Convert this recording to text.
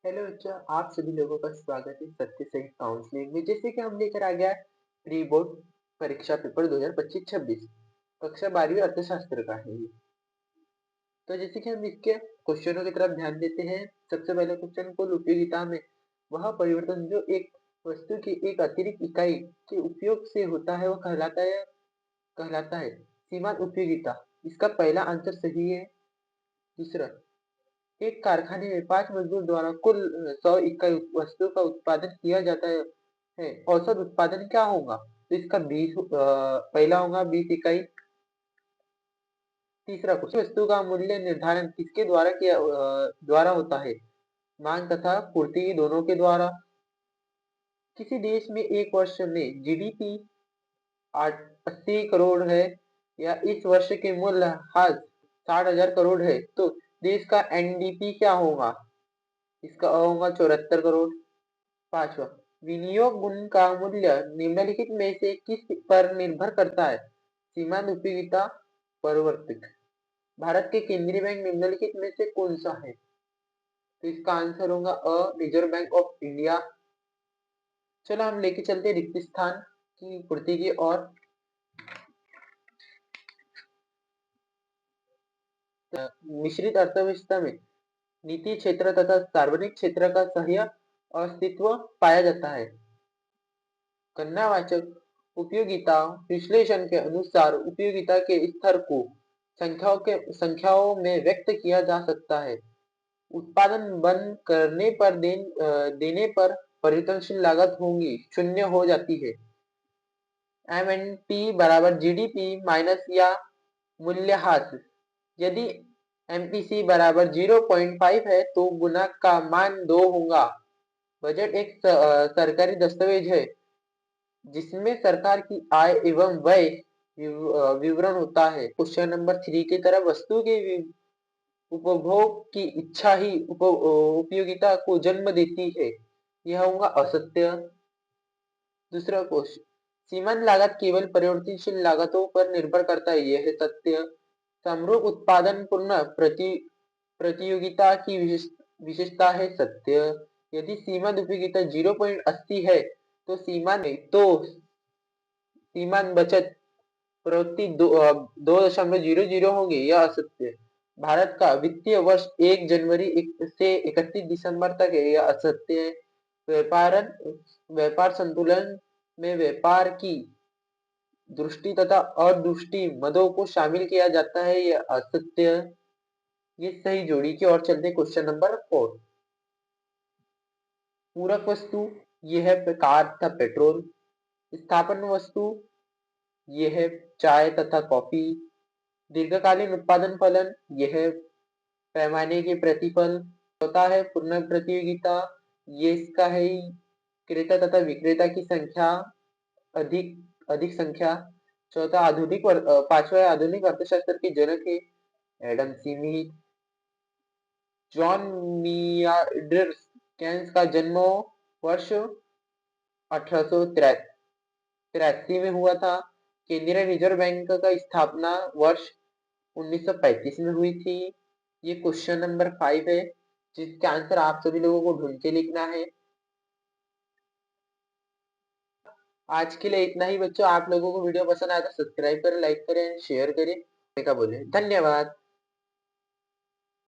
Hello बच्चों, आप सभी लोगों का स्वागत है सत्य सही काउंसलिंग में। जैसे कि हम लेकर आ गया प्री बोर्ड परीक्षा पेपर 2025-26 कक्षा 12वीं अर्थशास्त्र का है ये। तो जैसे कि हम इसके क्वेश्चनों की तरफ ध्यान देते हैं। सबसे पहले क्वेश्चन कुल उपयोगिता में वह परिवर्तन जो एक वस्तु की एक अतिरिक्त इकाई के उपयोग से होता है वह कहलाता है सीमांत उपयोगिता। इसका पहला आंसर सही है। दूसरा, एक कारखाने में 5 मजदूर द्वारा कुल 100 इकाई वस्तु का उत्पादन किया जाता है। औसत उत्पादन क्या होगा? तो इसका 20 पहला होगा 20 इकाई। तीसरा क्वेश्चन, वस्तु का मूल्य निर्धारण किसके द्वारा होता है? मांग तथा पूर्ति दोनों के द्वारा। किसी देश में एक वर्ष में जीडीपी 80 करोड़ है या इस वर्ष के मूल्यह्रास 60,000 करोड़ है तो देश का एनडीपी क्या होगा? इसका होगा 74 करोड़। पांचवा, विनियोग गुण का मूल्य निम्नलिखित में से किस पर निर्भर करता है? सीमांत उपयोगिता प्रवर्तक। भारत के केंद्रीय बैंक निम्नलिखित में से कौन सा है? तो इसका आंसर होगा रिजर्व बैंक ऑफ इंडिया। चलो हम लेके चलते रिक्त स्थान की पूर्ति की ओर। मिश्रित अर्थव्यवस्था में निजी क्षेत्र तथा सार्वजनिक क्षेत्र का सह अस्तित्व पाया जाता है। कन्नावाचक उपयोगिता विश्लेषण के अनुसार उपयोगिता के स्तर को संख्याओं में व्यक्त किया जा सकता है। उत्पादन बंद करने पर देने पर परिवर्तनशील लागत होगी शून्य हो जाती है। एमएनपी बराबर जीडीपी माइनस या मूल्यह्रास। यदि एमपीसी बराबर 0.5 है तो गुणांक का मान 2 होगा। बजट एक सरकारी दस्तावेज है जिसमें सरकार की आय एवं व्यय विवरण होता है। क्वेश्चन नंबर 3 की तरफ, वस्तु के उपभोग की इच्छा ही उपयोगिता को जन्म देती है, यह होगा असत्य। दूसरा क्वेश्चन, सीमांत लागत केवल परिवर्तनशील लागतों पर निर्भर करता है, यह है सत्य। समरूप उत्पादन पूर्ण प्रतियोगिता की विशेषता है, सत्य। यदि सीमांत उपयोगिता 0.80 है तो सीमांत बचत प्रवृत्ति 2.00 होंगे, यह असत्य। भारत का वित्तीय वर्ष 1 जनवरी से 31 दिसंबर तक है, यह असत्य है। व्यापार संतुलन में व्यापार की दृष्टि तथा अदृष्टि मदों को शामिल किया जाता है, यह असत्य। ये सही जोड़ी की ओर चलते क्वेश्चन नंबर 4। पूरक वस्तु यह है कार तथा पेट्रोल। स्थापन वस्तु यह है चाय तथा कॉफी। दीर्घकालीन उत्पादन फलन यह है पैमाने के प्रतिफल। चौथा है पूर्ण प्रतियोगिता, ये इसका है क्रेता तथा विक्रेता की संख्या अधिक अधिक संख्या। पांचवा है आधुनिक अर्थशास्त्र के जनक है एडम स्मिथ। जॉन मियार्डर केन्स का जन्म वर्ष 1883 में हुआ था। केंद्रीय रिजर्व बैंक का स्थापना वर्ष 1935 में हुई थी। ये क्वेश्चन नंबर 5 है जिसका आंसर आप सभी लोगों को ढूंढ के लिखना है। आज के लिए इतना ही बच्चों। आप लोगों को वीडियो पसंद आया तो सब्सक्राइब करें, लाइक करें, शेयर करें। बोले धन्यवाद।